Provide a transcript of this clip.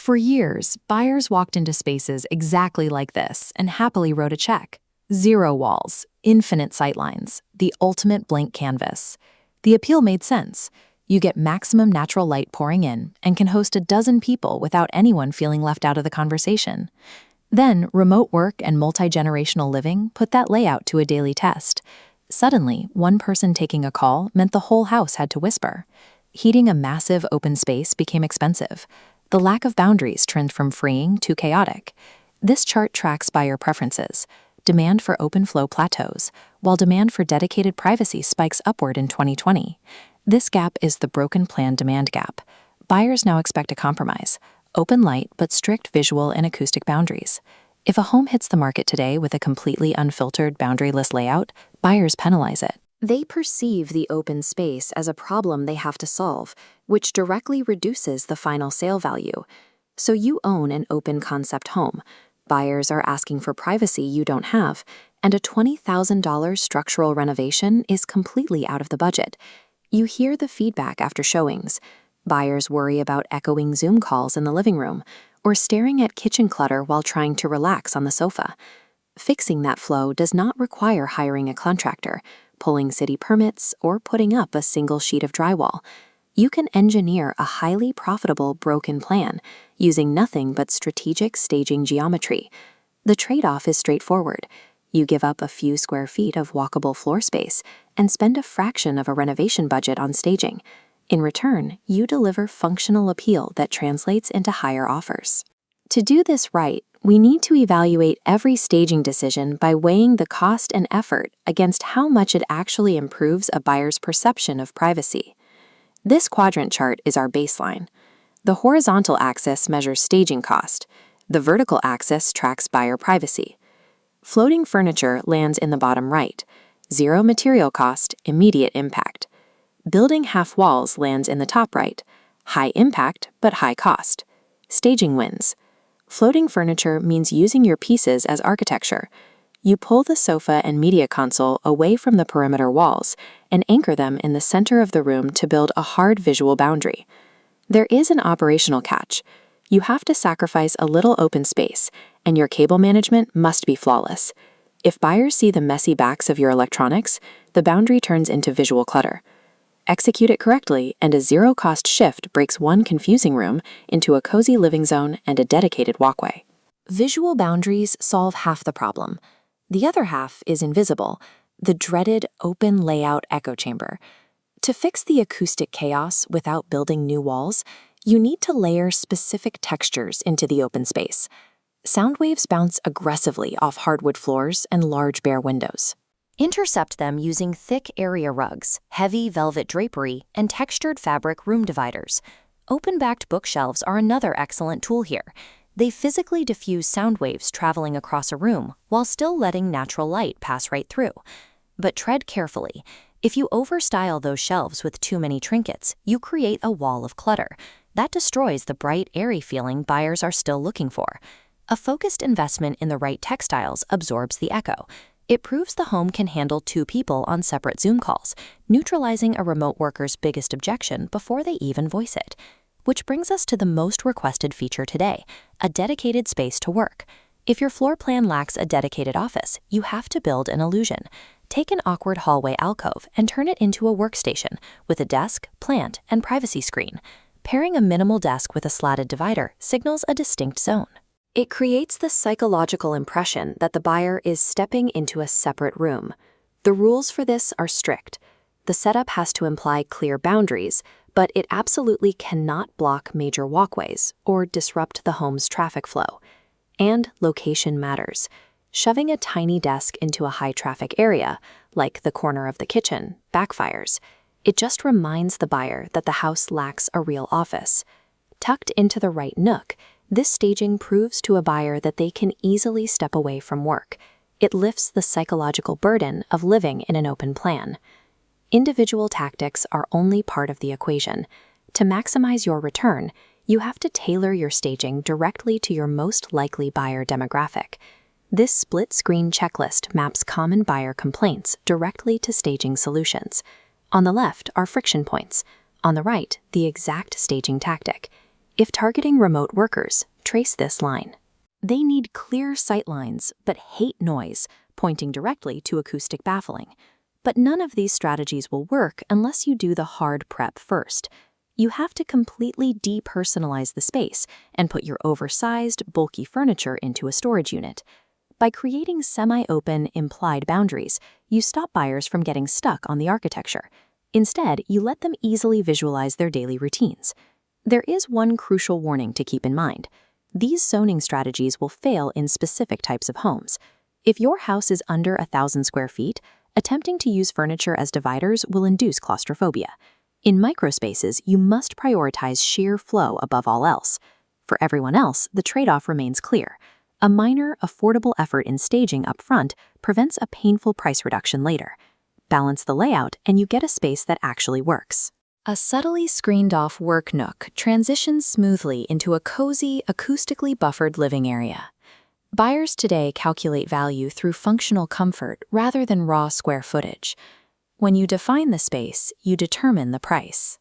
For years, buyers walked into spaces exactly like this and happily wrote a check. Zero walls, infinite sightlines, the ultimate blank canvas. The appeal made sense. You get maximum natural light pouring in and can host a dozen people without anyone feeling left out of the conversation. Then, remote work and multi-generational living put that layout to a daily test. Suddenly, one person taking a call meant the whole house had to whisper. Heating a massive open space became expensive. The lack of boundaries trended from freeing to chaotic. This chart tracks buyer preferences. Demand for open flow plateaus, while demand for dedicated privacy spikes upward in 2020. This gap is the broken plan demand gap. Buyers now expect a compromise: open light but strict visual and acoustic boundaries. If a home hits the market today with a completely unfiltered, boundaryless layout, buyers penalize it. They perceive the open space as a problem they have to solve, which directly reduces the final sale value. So you own an open concept home. Buyers are asking for privacy you don't have, and a $20,000 structural renovation is completely out of the budget. You hear the feedback after showings. Buyers worry about echoing Zoom calls in the living room or staring at kitchen clutter while trying to relax on the sofa. Fixing that flow does not require hiring a contractor, pulling city permits, or putting up a single sheet of drywall. You can engineer a highly profitable broken plan using nothing but strategic staging geometry. The trade-off is straightforward. You give up a few square feet of walkable floor space and spend a fraction of a renovation budget on staging. In return, you deliver functional appeal that translates into higher offers. To do this right, we need to evaluate every staging decision by weighing the cost and effort against how much it actually improves a buyer's perception of privacy. This quadrant chart is our baseline. The horizontal axis measures staging cost. The vertical axis tracks buyer privacy. Floating furniture lands in the bottom right. Zero material cost, immediate impact. Building half walls lands in the top right. High impact, but high cost. Staging wins. Floating furniture means using your pieces as architecture. You pull the sofa and media console away from the perimeter walls and anchor them in the center of the room to build a hard visual boundary. There is an operational catch. You have to sacrifice a little open space, and your cable management must be flawless. If buyers see the messy backs of your electronics, the boundary turns into visual clutter. Execute it correctly, and a zero-cost shift breaks one confusing room into a cozy living zone and a dedicated walkway. Visual boundaries solve half the problem. The other half is invisible, the dreaded open layout echo chamber. To fix the acoustic chaos without building new walls, you need to layer specific textures into the open space. Sound waves bounce aggressively off hardwood floors and large bare windows. Intercept them using thick area rugs, heavy velvet drapery, and textured fabric room dividers. Open-backed bookshelves are another excellent tool here. They physically diffuse sound waves traveling across a room while still letting natural light pass right through. But tread carefully. If you overstyle those shelves with too many trinkets, you create a wall of clutter. That destroys the bright, airy feeling buyers are still looking for. A focused investment in the right textiles absorbs the echo. It proves the home can handle two people on separate Zoom calls, neutralizing a remote worker's biggest objection before they even voice it. Which brings us to the most requested feature today, a dedicated space to work. If your floor plan lacks a dedicated office, you have to build an illusion. Take an awkward hallway alcove and turn it into a workstation with a desk, plant, and privacy screen. Pairing a minimal desk with a slatted divider signals a distinct zone. It creates the psychological impression that the buyer is stepping into a separate room. The rules for this are strict. The setup has to imply clear boundaries, but it absolutely cannot block major walkways or disrupt the home's traffic flow. And location matters. Shoving a tiny desk into a high-traffic area, like the corner of the kitchen, backfires. It just reminds the buyer that the house lacks a real office. Tucked into the right nook, this staging proves to a buyer that they can easily step away from work. It lifts the psychological burden of living in an open plan. Individual tactics are only part of the equation. To maximize your return, you have to tailor your staging directly to your most likely buyer demographic. This split-screen checklist maps common buyer complaints directly to staging solutions. On the left are friction points. On the right, the exact staging tactic. If targeting remote workers, trace this line. They need clear sight lines but hate noise, pointing directly to acoustic baffling. But none of these strategies will work unless you do the hard prep first. You have to completely depersonalize the space and put your oversized, bulky furniture into a storage unit. By creating semi-open, implied boundaries, you stop buyers from getting stuck on the architecture. Instead, you let them easily visualize their daily routines. There is one crucial warning to keep in mind. These zoning strategies will fail in specific types of homes. If your house is under 1,000 square feet, attempting to use furniture as dividers will induce claustrophobia. In microspaces, you must prioritize sheer flow above all else. For everyone else, the trade-off remains clear. A minor, affordable effort in staging up front prevents a painful price reduction later. Balance the layout, and you get a space that actually works. A subtly screened-off work nook transitions smoothly into a cozy, acoustically buffered living area. Buyers today calculate value through functional comfort rather than raw square footage. When you define the space, you determine the price.